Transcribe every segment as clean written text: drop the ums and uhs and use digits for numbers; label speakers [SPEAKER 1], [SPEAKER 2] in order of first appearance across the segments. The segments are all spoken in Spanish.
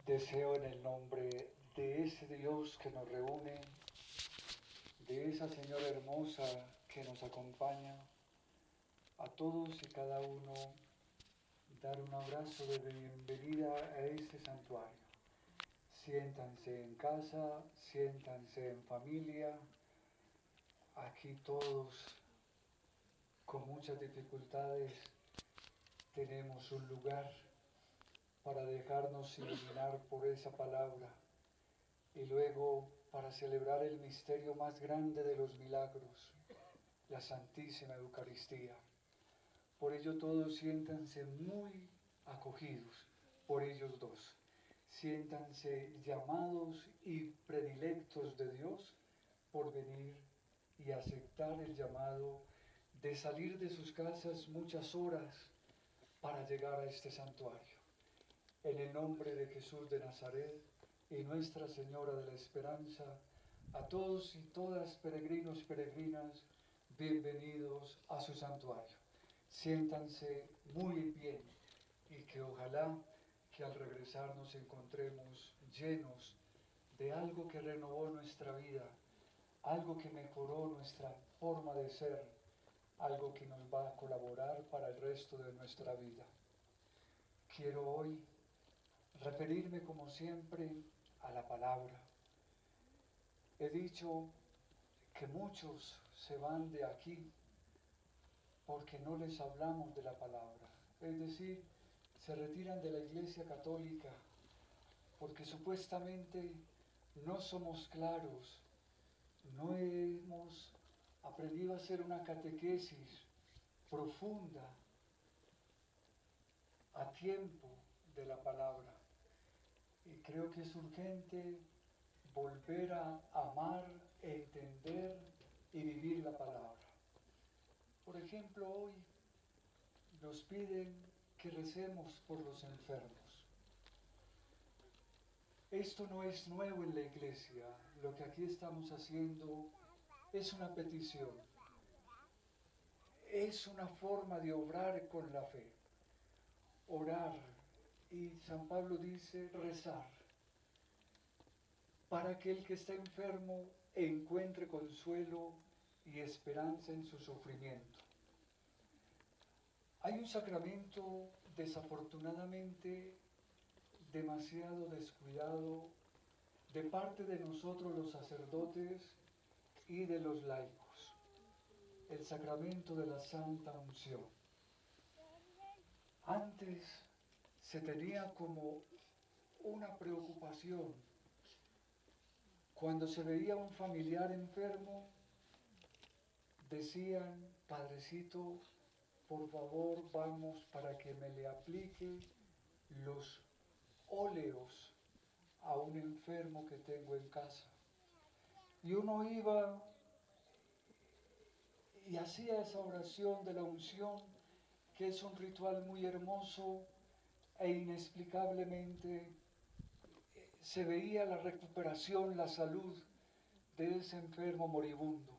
[SPEAKER 1] Deseo en el nombre de ese Dios que nos reúne, de esa Señora hermosa que nos acompaña, a todos y cada uno dar un abrazo de bienvenida a este santuario. Siéntanse en casa, siéntanse en familia. Aquí todos, con muchas dificultades, tenemos un lugar para dejarnos iluminar por esa palabra y luego para celebrar el misterio más grande de los milagros, la Santísima Eucaristía. Por ello todos siéntanse muy acogidos por ellos dos. Siéntanse llamados y predilectos de Dios por venir y aceptar el llamado de salir de sus casas muchas horas para llegar a este santuario. En el nombre de Jesús de Nazaret y Nuestra Señora de la Esperanza, a todos y todas peregrinos y peregrinas, bienvenidos a su santuario. Siéntanse muy bien y que ojalá que al regresar nos encontremos llenos de algo que renovó nuestra vida, algo que mejoró nuestra forma de ser, algo que nos va a colaborar para el resto de nuestra vida. Quiero hoy referirme como siempre a la palabra. He dicho que muchos se van de aquí porque no les hablamos de la palabra. Es decir, se retiran de la Iglesia Católica porque supuestamente no somos claros, no hemos aprendido a hacer una catequesis profunda a tiempo de la palabra. Y creo que es urgente volver a amar, entender y vivir la palabra. Por ejemplo, hoy nos piden que recemos por los enfermos. Esto no es nuevo en la iglesia. Lo que aquí estamos haciendo es una petición. Es una forma de obrar con la fe. Orar. Y San Pablo dice rezar, para que el que está enfermo encuentre consuelo y esperanza en su sufrimiento. Hay un sacramento desafortunadamente demasiado descuidado de parte de nosotros los sacerdotes y de los laicos, el sacramento de la Santa Unción. Antes se tenía como una preocupación. Cuando se veía un familiar enfermo, decían: Padrecito, por favor, vamos para que me le aplique los óleos a un enfermo que tengo en casa. Y uno iba y hacía esa oración de la unción, que es un ritual muy hermoso e inexplicablemente se veía la recuperación, la salud de ese enfermo moribundo.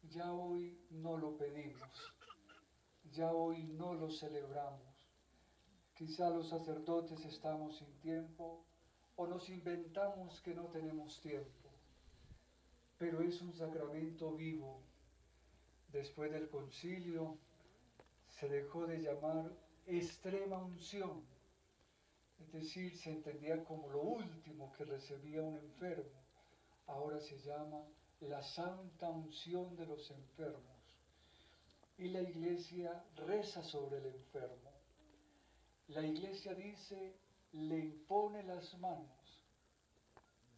[SPEAKER 1] Ya hoy no lo pedimos, ya hoy no lo celebramos. Quizá los sacerdotes estamos sin tiempo o nos inventamos que no tenemos tiempo, pero es un sacramento vivo. Después del concilio se dejó de llamar extrema unción, es decir, se entendía como lo último que recibía un enfermo. Ahora se llama la santa unción de los enfermos. Y la iglesia reza sobre el enfermo. La iglesia dice, le impone las manos.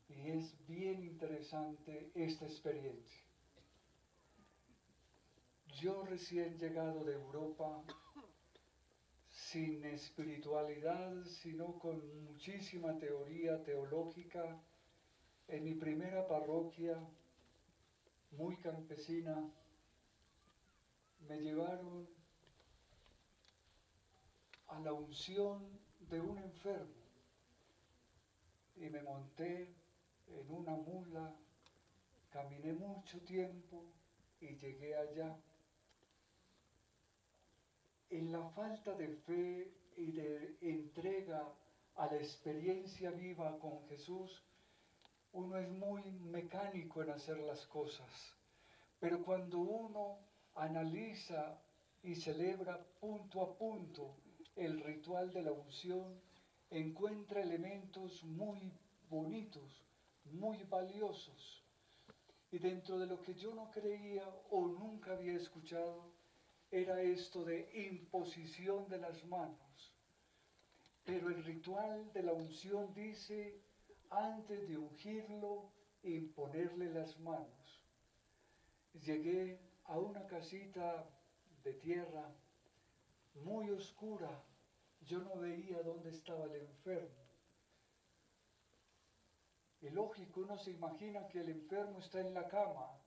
[SPEAKER 1] Y es bien interesante esta experiencia. Yo recién llegado de Europa, sin espiritualidad, sino con muchísima teoría teológica, en mi primera parroquia, muy campesina, me llevaron a la unción de un enfermo y me monté en una mula, caminé mucho tiempo y llegué allá. En la falta de fe y de entrega a la experiencia viva con Jesús, uno es muy mecánico en hacer las cosas. Pero cuando uno analiza y celebra punto a punto el ritual de la unción, encuentra elementos muy bonitos, muy valiosos. Y dentro de lo que yo no creía o nunca había escuchado, era esto de imposición de las manos. Pero el ritual de la unción dice, antes de ungirlo, imponerle las manos. Llegué a una casita de tierra muy oscura. Yo no veía dónde estaba el enfermo. Y lógico, uno se imagina que el enfermo está en la cama,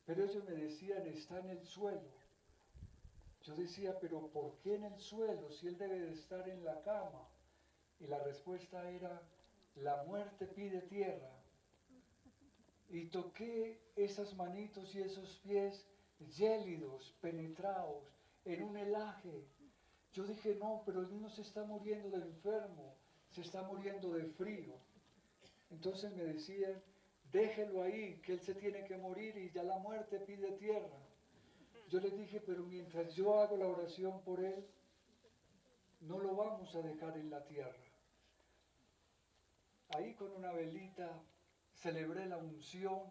[SPEAKER 1] pero ellos me decían, está en el suelo. Yo decía, pero ¿por qué en el suelo si él debe de estar en la cama? Y la respuesta era, la muerte pide tierra. Y toqué esas manitos y esos pies gélidos, penetrados, en un helaje. Yo dije, no, pero él no se está muriendo de enfermo, se está muriendo de frío. Entonces me decían, déjelo ahí, que él se tiene que morir y ya la muerte pide tierra. Yo les dije, pero mientras yo hago la oración por él, no lo vamos a dejar en la tierra. Ahí con una velita celebré la unción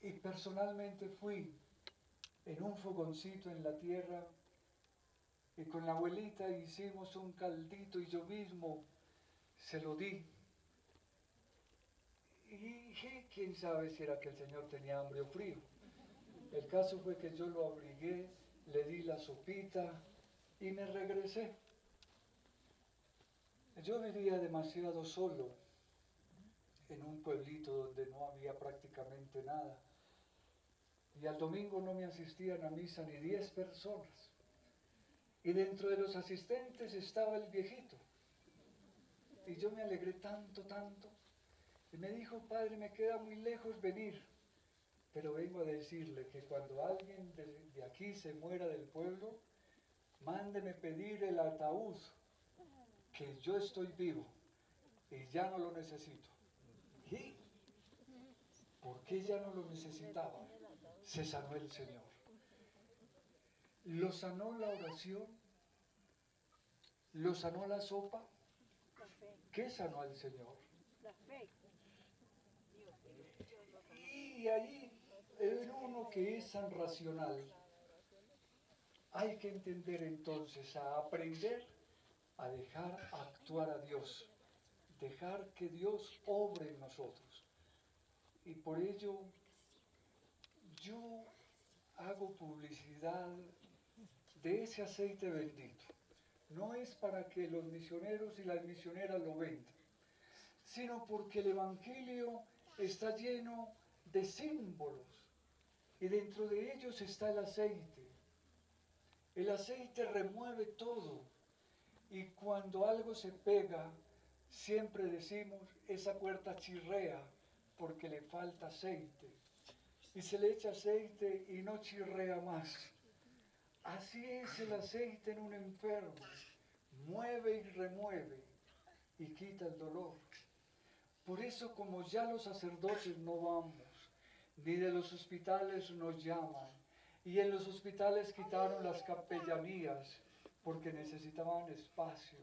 [SPEAKER 1] y personalmente fui en un fogoncito en la tierra y con la abuelita hicimos un caldito y yo mismo se lo di. Y quién sabe si era que el Señor tenía hambre o frío. El caso fue que yo lo abrigué, le di la sopita y me regresé. Yo vivía demasiado solo en un pueblito donde no había prácticamente nada. Y al domingo no me asistían a misa ni 10 personas. Y dentro de los asistentes estaba el viejito. Y yo me alegré tanto, tanto. Y me dijo, padre, me queda muy lejos venir. Pero vengo a decirle que cuando alguien de aquí se muera del pueblo, mándeme pedir el ataúd, que yo estoy vivo y ya no lo necesito. ¿Y por qué ya no lo necesitaba? Se sanó el Señor. Lo sanó la oración, lo sanó la sopa. ¿Qué sanó al Señor?
[SPEAKER 2] La fe.
[SPEAKER 1] Y ahí, en uno que es tan racional, hay que entender entonces a aprender a dejar actuar a Dios, dejar que Dios obre en nosotros. Y por ello yo hago publicidad de ese aceite bendito. No es para que los misioneros y las misioneras lo vendan, sino porque el Evangelio está lleno de símbolos y dentro de ellos está el aceite. El aceite remueve todo y cuando algo se pega, siempre decimos, esa puerta chirrea porque le falta aceite. Y se le echa aceite y no chirrea más. Así es el aceite en un enfermo. Mueve y remueve y quita el dolor. Por eso como ya los sacerdotes no vamos, ni de los hospitales nos llaman, y en los hospitales quitaron las capellanías porque necesitaban espacio,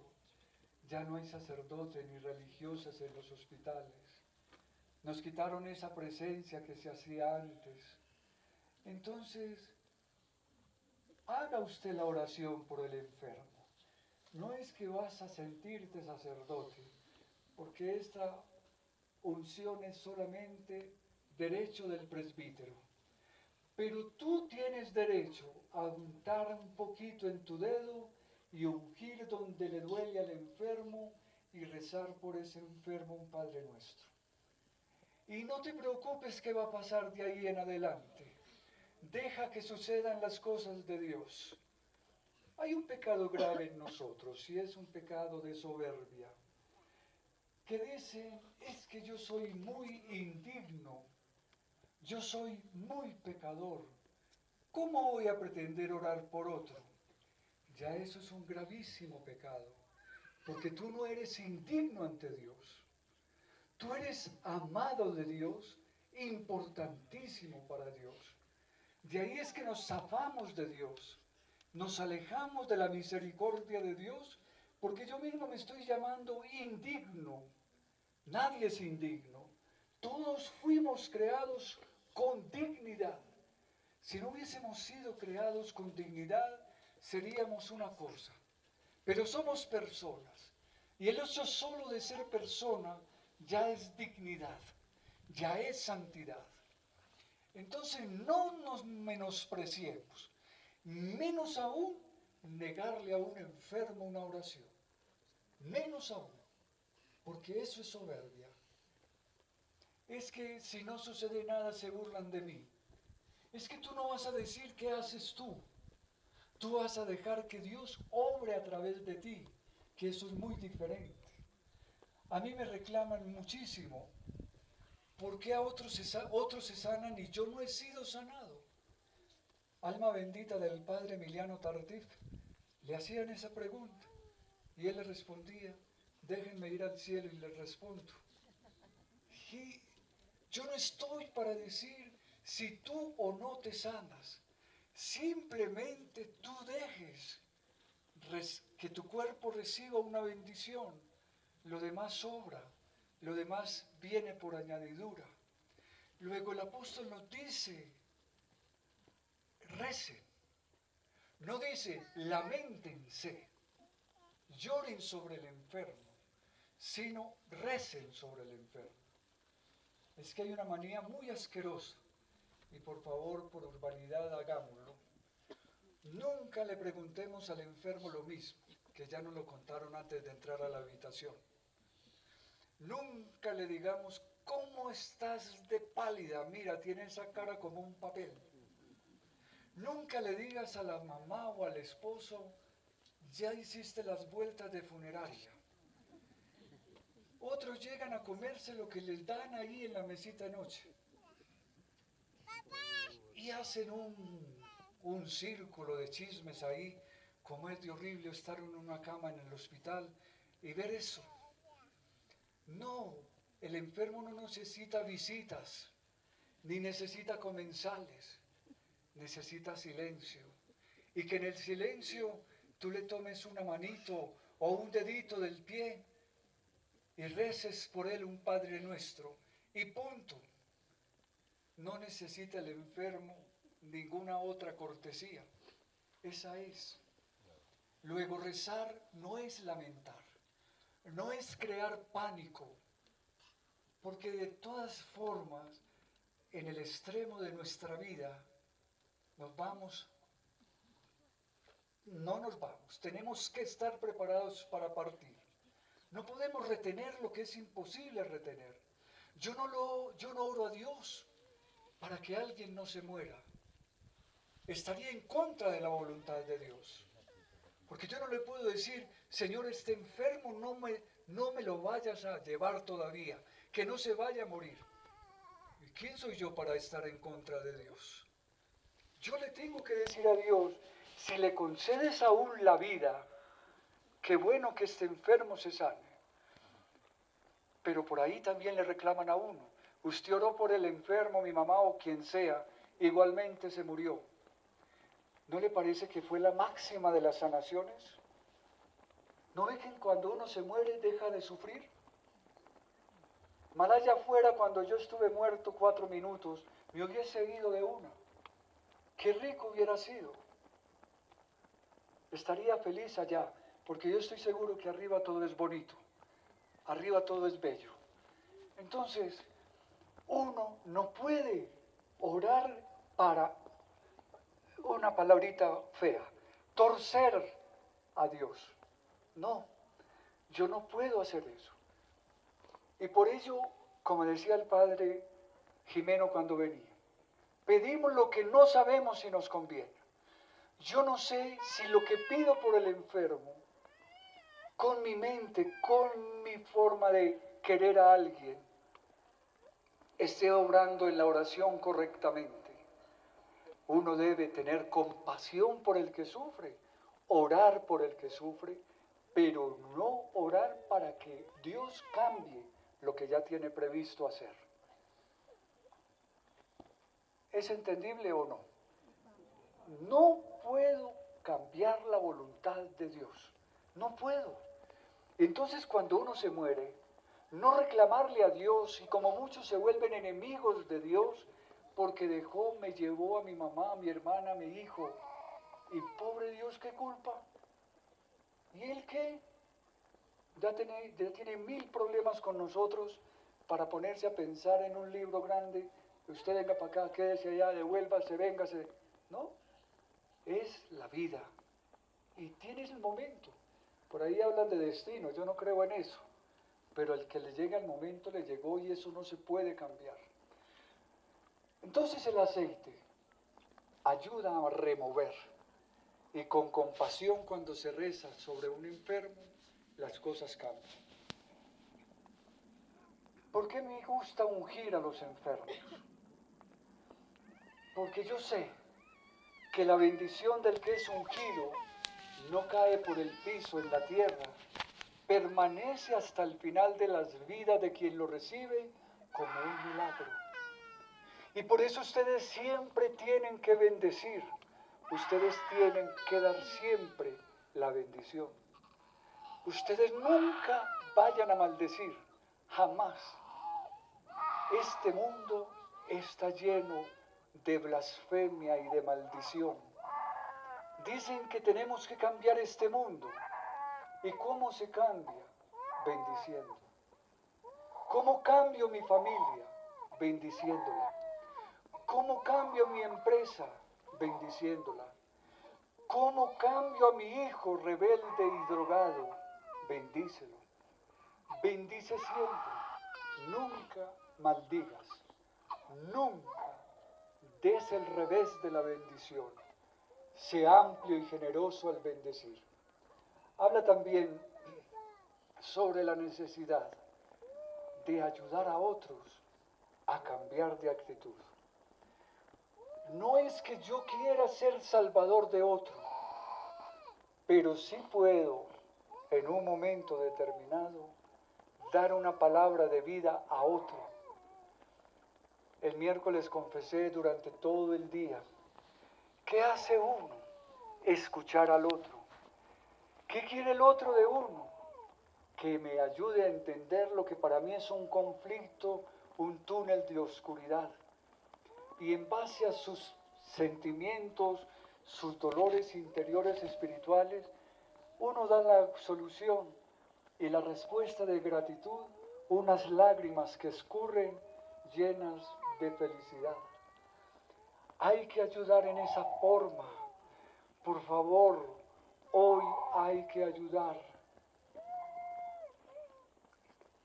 [SPEAKER 1] ya no hay sacerdotes ni religiosas en los hospitales. Nos quitaron esa presencia que se hacía antes. Entonces, haga usted la oración por el enfermo. No es que vas a sentirte sacerdote, porque esta unción es solamente derecho del presbítero. Pero tú tienes derecho a untar un poquito en tu dedo y ungir donde le duele al enfermo y rezar por ese enfermo un Padre Nuestro. Y no te preocupes qué va a pasar de ahí en adelante. Deja que sucedan las cosas de Dios. Hay un pecado grave en nosotros y es un pecado de soberbia. Que dicen, es que yo soy muy indigno, yo soy muy pecador. ¿Cómo voy a pretender orar por otro? Ya eso es un gravísimo pecado. porque tú no eres indigno ante Dios. Tú eres amado de Dios, importantísimo para Dios. De ahí es que nos zafamos de Dios, nos alejamos de la misericordia de Dios, porque yo mismo me estoy llamando indigno. Nadie es indigno. Todos fuimos creados con dignidad. Si no hubiésemos sido creados con dignidad, seríamos una cosa. Pero somos personas. Y el hecho solo de ser persona ya es dignidad, ya es santidad. Entonces no nos menospreciemos, menos aún negarle a un enfermo una oración. Menos aún, porque eso es soberbia. Es que si no sucede nada se burlan de mí. Es que tú no vas a decir qué haces tú. Tú vas a dejar que Dios obre a través de ti, que eso es muy diferente. A mí me reclaman muchísimo. ¿Por qué a otros se sanan y yo no he sido sanado? Alma bendita del padre Emiliano Tardif, le hacían esa pregunta y él le respondía, déjenme ir al cielo y les respondo. Y yo no estoy para decir si tú o no te sanas, simplemente tú dejes que tu cuerpo reciba una bendición, lo demás sobra, lo demás viene por añadidura. Luego el apóstol nos dice, recen, no dice lamentense, lloren sobre el enfermo, sino recen sobre el enfermo. Es que hay una manía muy asquerosa, y por favor, por urbanidad, hagámoslo. Nunca le preguntemos al enfermo lo mismo, que ya nos lo contaron antes de entrar a la habitación. Nunca le digamos, ¿cómo estás de pálida? Mira, tiene esa cara como un papel. Nunca le digas a la mamá o al esposo, ya hiciste las vueltas de funeraria. Otros llegan a comerse lo que les dan ahí en la mesita de noche. Y hacen un círculo de chismes ahí, como es de horrible estar en una cama en el hospital y ver eso. No, el enfermo no necesita visitas, ni necesita comensales, necesita silencio. Y que en el silencio tú le tomes una manito o un dedito del pie y reces por él un Padre Nuestro. Y punto. No necesita el enfermo ninguna otra cortesía. Esa es. Luego rezar no es lamentar, no es crear pánico, porque de todas formas, en el extremo de nuestra vida, no nos vamos, tenemos que estar preparados para partir. No podemos retener lo que es imposible retener. Yo no oro a Dios para que alguien no se muera. Estaría en contra de la voluntad de Dios. Porque yo no le puedo decir, Señor, este enfermo no me lo vayas a llevar todavía, que no se vaya a morir. ¿Y quién soy yo para estar en contra de Dios? Yo le tengo que decir a Dios, si le concedes aún la vida, qué bueno que este enfermo se sane. Pero por ahí también le reclaman a uno. Usted oró por el enfermo, mi mamá o quien sea, igualmente se murió. ¿No le parece que fue la máxima de las sanaciones? ¿No ve que cuando uno se muere deja de sufrir? Mal allá afuera, cuando yo estuve muerto 4 minutos, me hubiese ido de una. Qué rico hubiera sido. Estaría feliz allá, porque yo estoy seguro que arriba todo es bonito, arriba todo es bello. Entonces, uno no puede orar para una palabrita fea, torcer a Dios. No, yo no puedo hacer eso. Y por ello, como decía el padre Jimeno cuando venía, pedimos lo que no sabemos si nos conviene. Yo no sé si lo que pido por el enfermo, con mi mente, con mi forma de querer a alguien, esté obrando en la oración correctamente. Uno debe tener compasión por el que sufre, orar por el que sufre, pero no orar para que Dios cambie lo que ya tiene previsto hacer. ¿Es entendible o no? No puedo cambiar la voluntad de Dios. No puedo. Entonces cuando uno se muere, no reclamarle a Dios, y como muchos se vuelven enemigos de Dios, porque me llevó a mi mamá, a mi hermana, a mi hijo, y pobre Dios, ¿qué culpa? ¿Y él qué? Ya tiene 1000 problemas con nosotros para ponerse a pensar en un libro grande. Usted venga para acá, quédese allá, devuélvase, véngase. No, es la vida. Y tienes el momento. Por ahí hablan de destino, yo no creo en eso. Pero el que le llega el momento le llegó y eso no se puede cambiar. Entonces el aceite ayuda a remover. Y con compasión cuando se reza sobre un enfermo, las cosas cambian. ¿Por qué me gusta ungir a los enfermos? Porque yo sé que la bendición del que es ungido no cae por el piso en la tierra, permanece hasta el final de las vidas de quien lo recibe como un milagro. Y por eso ustedes siempre tienen que bendecir, ustedes tienen que dar siempre la bendición. Ustedes nunca vayan a maldecir, jamás. Este mundo está lleno de blasfemia y de maldición. Dicen que tenemos que cambiar este mundo. ¿Y cómo se cambia? Bendiciendo. ¿Cómo cambio mi familia? Bendiciéndola. ¿Cómo cambio mi empresa? Bendiciéndola. ¿Cómo cambio a mi hijo rebelde y drogado? Bendícelo. Bendice siempre. Nunca maldigas. Nunca des el revés de la bendición. Sea amplio y generoso al bendecir. Habla también sobre la necesidad de ayudar a otros a cambiar de actitud. No es que yo quiera ser salvador de otro, pero sí puedo, en un momento determinado, dar una palabra de vida a otro. El miércoles confesé durante todo el día. ¿Qué hace uno? Escuchar al otro. ¿Qué quiere el otro de uno? Que me ayude a entender lo que para mí es un conflicto, un túnel de oscuridad. Y en base a sus sentimientos, sus dolores interiores espirituales, uno da la solución y la respuesta de gratitud, unas lágrimas que escurren llenas de felicidad. Hay que ayudar en esa forma. Por favor, hoy hay que ayudar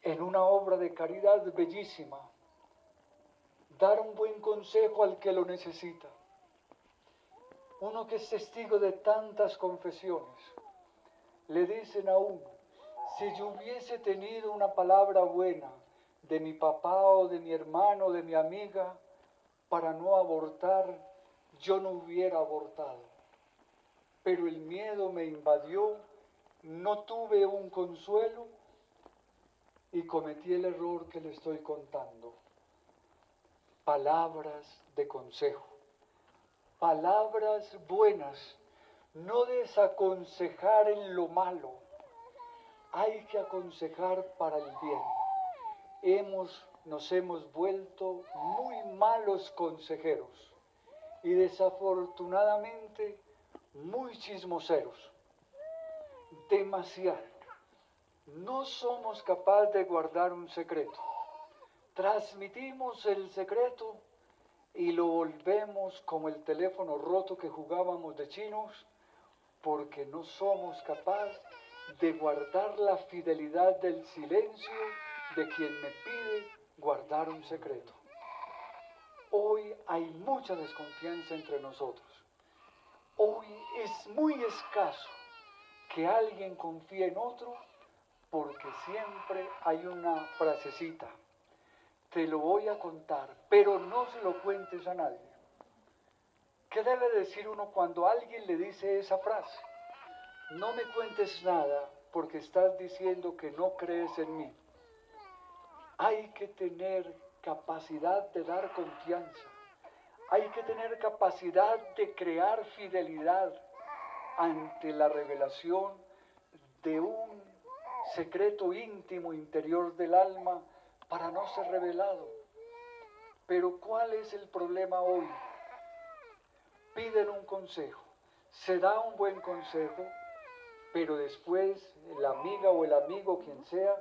[SPEAKER 1] en una obra de caridad bellísima. Dar un buen consejo al que lo necesita. Uno que es testigo de tantas confesiones, le dicen a uno, si yo hubiese tenido una palabra buena de mi papá o de mi hermano o de mi amiga para no abortar, yo no hubiera abortado. Pero el miedo me invadió, no tuve un consuelo y cometí el error que le estoy contando. Palabras de consejo, palabras buenas, no desaconsejar en lo malo, hay que aconsejar para el bien. Nos hemos vuelto muy malos consejeros y desafortunadamente muy chismoseros, demasiado. No somos capaces de guardar un secreto. Transmitimos el secreto y lo volvemos como el teléfono roto que jugábamos de chinos, porque no somos capaces de guardar la fidelidad del silencio de quien me pide guardar un secreto. Hoy hay mucha desconfianza entre nosotros. Hoy es muy escaso que alguien confíe en otro, porque siempre hay una frasecita. Te lo voy a contar, pero no se lo cuentes a nadie. ¿Qué debe decir uno cuando alguien le dice esa frase? No me cuentes nada, porque estás diciendo que no crees en mí. Hay que tener capacidad de dar confianza. Hay que tener capacidad de crear fidelidad ante la revelación de un secreto íntimo interior del alma para no ser revelado. Pero ¿cuál es el problema hoy? Piden un consejo, se da un buen consejo, pero después la amiga o el amigo, quien sea,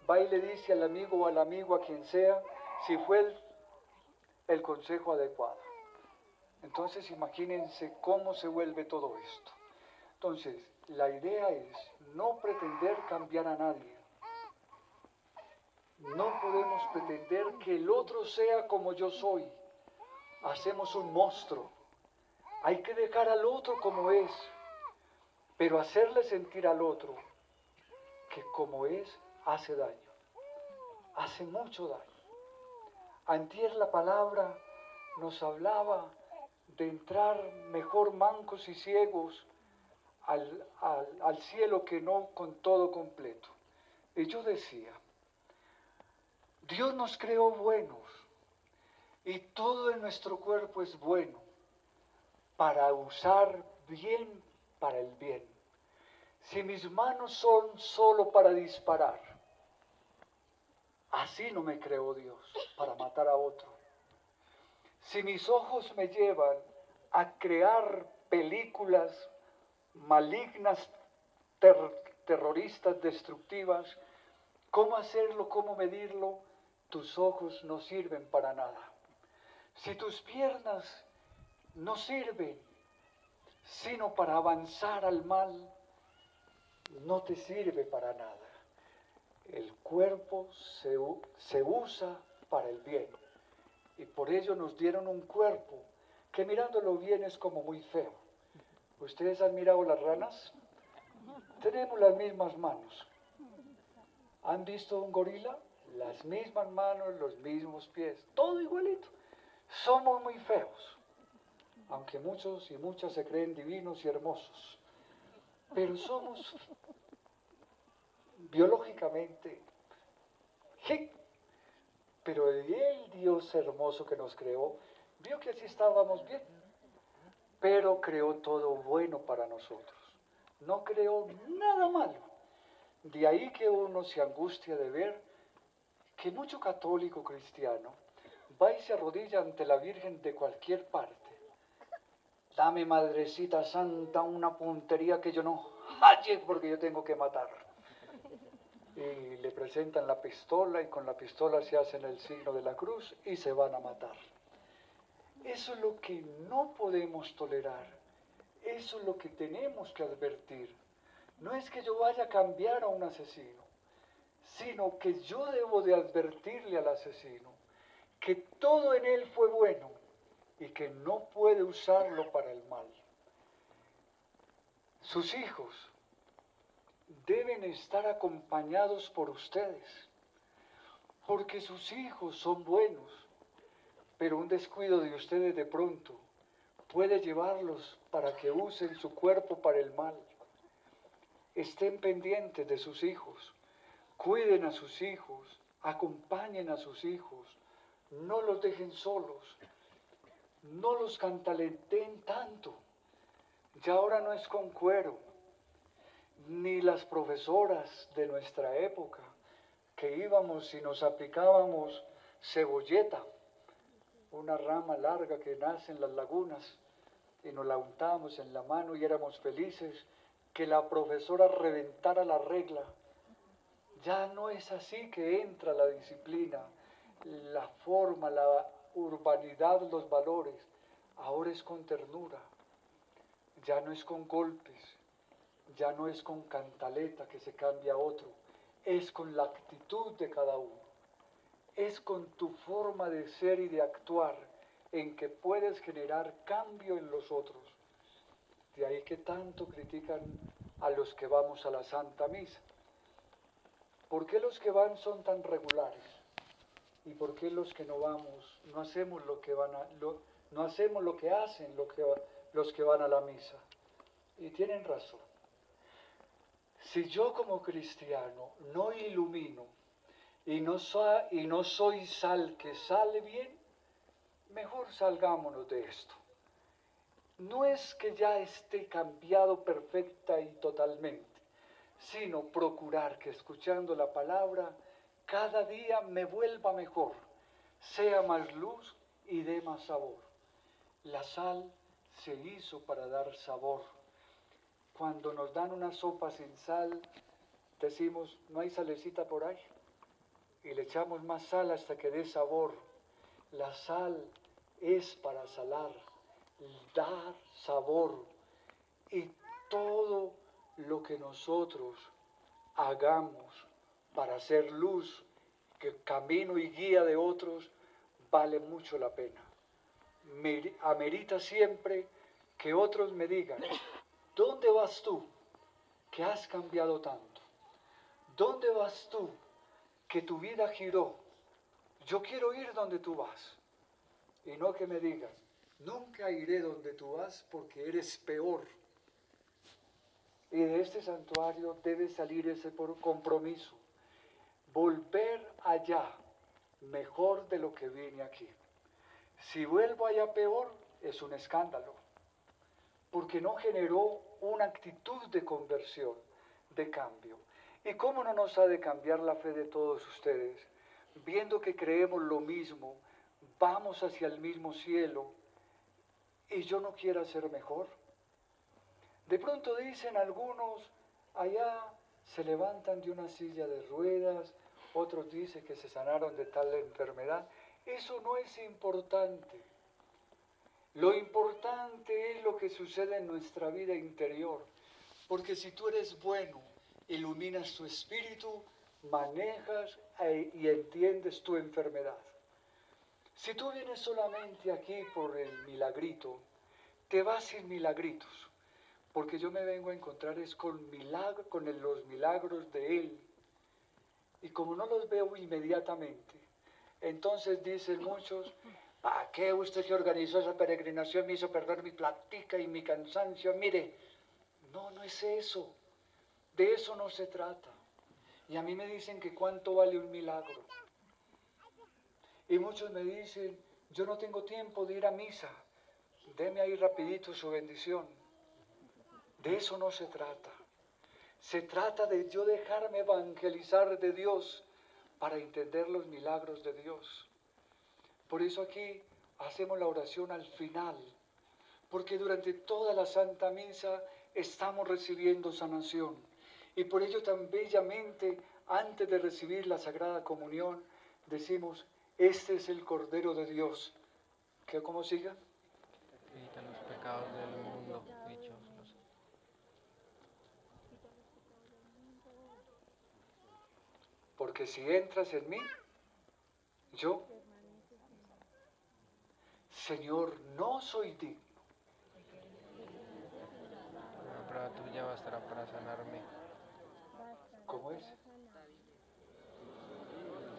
[SPEAKER 1] va y le dice al amigo o al amigo, a quien sea, si fue el consejo adecuado. Entonces imagínense cómo se vuelve todo esto. Entonces, la idea es no pretender cambiar a nadie. No podemos pretender que el otro sea como yo soy. Hacemos un monstruo. Hay que dejar al otro como es, pero hacerle sentir al otro que como es hace daño, hace mucho daño. Antier la palabra nos hablaba de entrar mejor mancos y ciegos al cielo que no con todo completo. Y yo decía, Dios nos creó buenos y todo en nuestro cuerpo es bueno para usar bien para el bien. Si mis manos son solo para disparar, así no me creó Dios, para matar a otro. Si mis ojos me llevan a crear películas malignas, terroristas, destructivas, ¿cómo hacerlo? ¿Cómo medirlo? Tus ojos no sirven para nada. Si tus piernas no sirven sino para avanzar al mal, no te sirve para nada. El cuerpo se usa para el bien. Y por ello nos dieron un cuerpo que mirándolo bien es como muy feo. ¿Ustedes han mirado las ranas? Tenemos las mismas manos. ¿Han visto un gorila? Las mismas manos, los mismos pies, todo igualito. Somos muy feos, aunque muchos y muchas se creen divinos y hermosos. Pero somos biológicamente, pero el Dios hermoso que nos creó, vio que así estábamos bien, pero creó todo bueno para nosotros. No creó nada malo. De ahí que uno se angustia de ver que mucho católico cristiano va y se arrodilla ante la Virgen de cualquier parte. Dame, Madrecita Santa, una puntería que yo no halle porque yo tengo que matar. Y le presentan la pistola y con la pistola se hacen el signo de la cruz y se van a matar. Eso es lo que no podemos tolerar. Eso es lo que tenemos que advertir. No es que yo vaya a cambiar a un asesino, sino que yo debo de advertirle al asesino que todo en él fue bueno y que no puede usarlo para el mal. Sus hijos deben estar acompañados por ustedes, porque sus hijos son buenos, pero un descuido de ustedes de pronto puede llevarlos para que usen su cuerpo para el mal. Estén pendientes de sus hijos, cuiden a sus hijos, acompañen a sus hijos, no los dejen solos, no los cantaleten tanto. Ya ahora no es con cuero, ni las profesoras de nuestra época, que íbamos y nos aplicábamos cebolleta, una rama larga que nace en las lagunas, y nos la untábamos en la mano y éramos felices que la profesora reventara la regla. Ya no es así que entra la disciplina, la forma, la urbanidad, los valores. Ahora es con ternura, ya no es con golpes, ya no es con cantaleta que se cambia a otro, es con la actitud de cada uno, es con tu forma de ser y de actuar en que puedes generar cambio en los otros. De ahí que tanto critican a los que vamos a la Santa Misa. ¿Por qué los que van son tan regulares? ¿Y por qué los que no vamos no hacemos lo que no hacemos lo que hacen los que van a la misa? Y tienen razón. Si yo como cristiano no ilumino y no soy sal que sale bien, mejor salgámonos de esto. No es que ya esté cambiado perfecta y totalmente, sino procurar que escuchando la palabra cada día me vuelva mejor, sea más luz y dé más sabor. La sal se hizo para dar sabor. Cuando nos dan una sopa sin sal, decimos, no hay salecita por ahí. Y le echamos más sal hasta que dé sabor. La sal es para salar, dar sabor. Y todo lo que nosotros hagamos para hacer luz, que camino y guía de otros, vale mucho la pena. Amerita siempre que otros me digan, ¿dónde vas tú que has cambiado tanto? ¿Dónde vas tú que tu vida giró? Yo quiero ir donde tú vas. Y no que me digan, nunca iré donde tú vas porque eres peor. Y de este santuario debe salir ese compromiso. Volver allá mejor de lo que vine aquí. Si vuelvo allá peor, es un escándalo, porque no generó una actitud de conversión, de cambio. ¿Y cómo no nos ha de cambiar la fe de todos ustedes? Viendo que creemos lo mismo, vamos hacia el mismo cielo, y yo no quiero ser mejor. De pronto dicen algunos, allá se levantan de una silla de ruedas, otros dicen que se sanaron de tal enfermedad. Eso no es importante. Lo importante es lo que sucede en nuestra vida interior. Porque si tú eres bueno, iluminas tu espíritu, manejas y entiendes tu enfermedad. Si tú vienes solamente aquí por el milagrito, te vas sin milagritos. Porque yo me vengo a encontrar es con los milagros de Él. Y como no los veo inmediatamente, entonces dicen muchos, ¿para qué usted que organizó esa peregrinación me hizo perder mi platica y mi cansancio? Mire, no, no es eso. De eso no se trata. Y a mí me dicen que cuánto vale un milagro. Y muchos me dicen, yo no tengo tiempo de ir a misa. Deme ahí rapidito su bendición. De eso no se trata. Se trata de yo dejarme evangelizar de Dios para entender los milagros de Dios. Por eso aquí hacemos la oración al final, porque durante toda la Santa Misa estamos recibiendo sanación. Y por ello tan bellamente, antes de recibir la Sagrada Comunión, decimos, este es el Cordero de Dios. ¿Qué, cómo siga?
[SPEAKER 2] Que quitan los pecados del mundo, dichosos.
[SPEAKER 1] Porque si entras en mí, yo, Señor, no soy digno.
[SPEAKER 2] Una prueba tuya bastará para sanarme.
[SPEAKER 1] ¿Cómo es?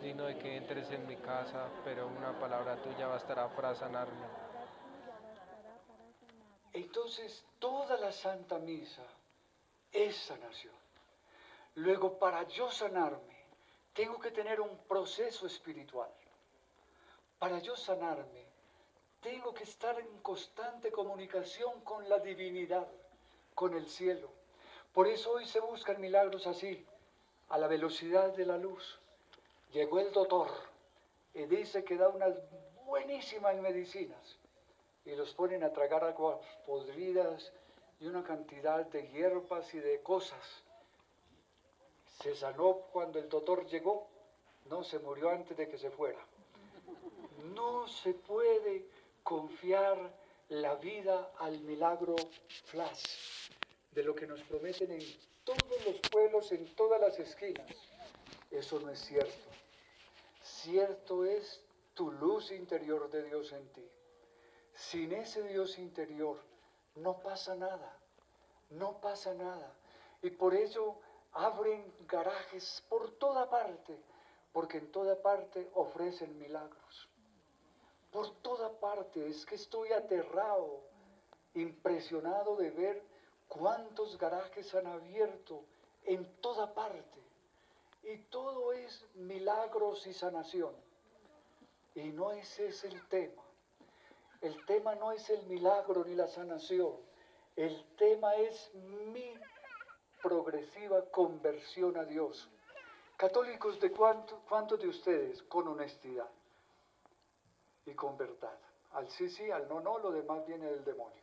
[SPEAKER 2] Digno de que entres en mi casa, pero una palabra tuya bastará para sanarme.
[SPEAKER 1] Entonces, toda la Santa Misa es sanación. Luego, para yo sanarme, tengo que tener un proceso espiritual. Para yo sanarme, tengo que estar en constante comunicación con la divinidad, con el cielo. Por eso hoy se buscan milagros así, a la velocidad de la luz. Llegó el doctor y dice que da unas buenísimas medicinas y los ponen a tragar aguas podridas y una cantidad de hierbas y de cosas. Se sanó cuando el doctor llegó, no, se murió antes de que se fuera. No se puede confiar la vida al milagro flash de lo que nos prometen en todos los pueblos, en todas las esquinas. Eso no es cierto. Cierto es tu luz interior de Dios en ti. Sin ese Dios interior no pasa nada, no pasa nada. Y por ello abren garajes por toda parte, porque en toda parte ofrecen milagros. Por toda parte, es que estoy aterrado, impresionado de ver cuántos garajes han abierto en toda parte. Y todo es milagros y sanación. Y no ese es el tema. El tema no es el milagro ni la sanación. El tema es mi progresiva conversión a Dios. Católicos, ¿de cuántos de ustedes con honestidad y con verdad? Al sí, sí, al no, no, lo demás viene del demonio.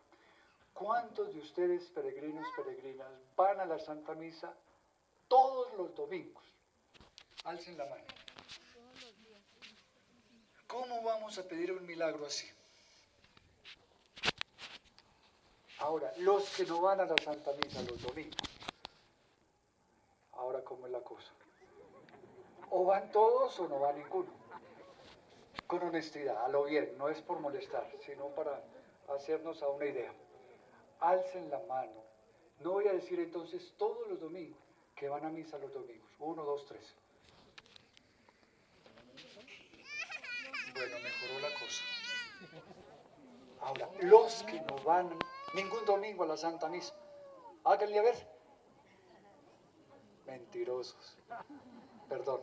[SPEAKER 1] ¿Cuántos de ustedes, peregrinos, peregrinas, van a la Santa Misa todos los domingos? Alcen la mano. ¿Cómo vamos a pedir un milagro así? Ahora, los que no van a la Santa Misa los domingos, ahora cómo es la cosa. O van todos o no va ninguno. Con honestidad, a lo bien, no es por molestar, sino para hacernos a una idea. Alcen la mano. No voy a decir entonces todos los domingos, que van a misa los domingos. 1, 2, 3. Bueno, mejoró la cosa. Ahora, los que no van ningún domingo a la Santa Misa, háganle a ver. Mentirosos. Perdón.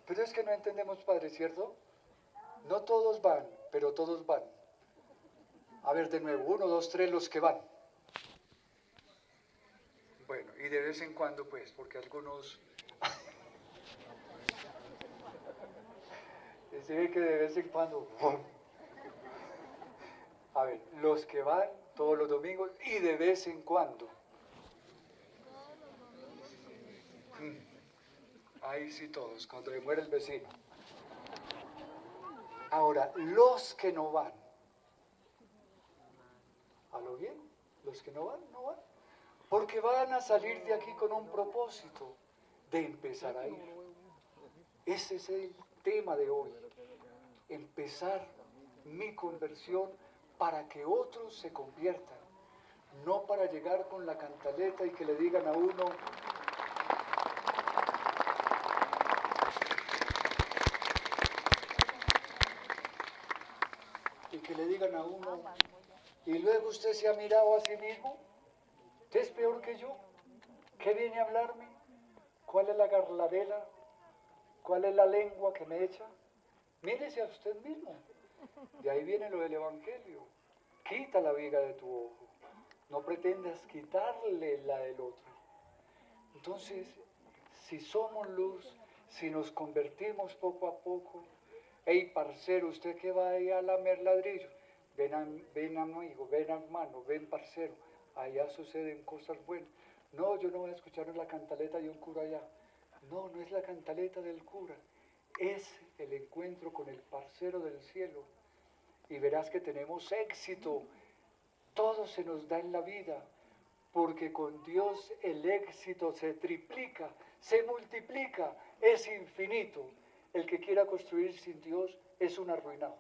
[SPEAKER 1] Pero es que no entendemos, Padre, ¿cierto? No todos van, pero todos van. A ver, de nuevo, 1, 2, 3, los que van. Bueno, y de vez en cuando, pues, porque algunos... Se ve que de vez en cuando... A ver, los que van todos los domingos y de vez en cuando. Ahí sí todos, cuando le muere el vecino. Ahora, los que no van. ¿A lo bien? Los que no van, no van. Porque van a salir de aquí con un propósito de empezar a ir. Ese es el tema de hoy. Empezar mi conversión para que otros se conviertan. No para llegar con la cantaleta y que le digan a uno, y luego usted se ha mirado a sí mismo, ¿usted es peor que yo? ¿Qué viene a hablarme? ¿Cuál es la garladera? ¿Cuál es la lengua que me echa? Mírese a usted mismo. De ahí viene lo del Evangelio. Quita la viga de tu ojo. No pretendas quitarle la del otro. Entonces, si somos luz, si nos convertimos poco a poco, hey, parcero, usted que va ahí a lamer ladrillo, ven amigo, ven hermano, ven parcero, allá suceden cosas buenas. No, yo no voy a escuchar la cantaleta de un cura allá. No, no es la cantaleta del cura, es el encuentro con el parcero del cielo. Y verás que tenemos éxito. Todo se nos da en la vida, porque con Dios el éxito se triplica, se multiplica, es infinito. El que quiera construir sin Dios es un arruinado.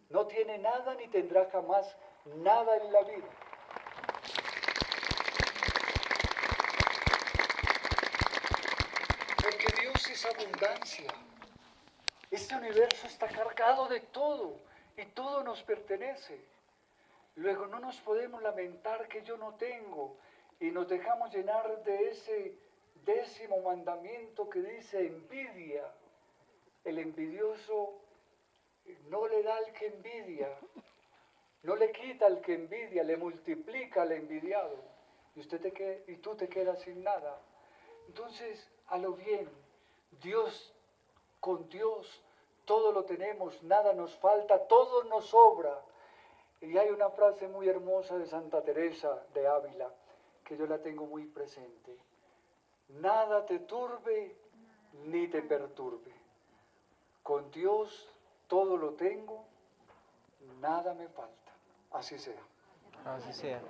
[SPEAKER 1] No tiene nada ni tendrá jamás nada en la vida. Porque Dios es abundancia. Este universo está cargado de todo y todo nos pertenece. Luego no nos podemos lamentar que yo no tengo y nos dejamos llenar de ese 10º mandamiento que dice envidia. El envidioso no le da al que envidia, no le quita al que envidia, le multiplica al envidiado y tú te quedas sin nada. Entonces, a lo bien, con Dios, todo lo tenemos, nada nos falta, todo nos sobra. Y hay una frase muy hermosa de Santa Teresa de Ávila, que yo la tengo muy presente. Nada te turbe ni te perturbe. Con Dios todo lo tengo, nada me falta. Así sea.
[SPEAKER 2] Así sea.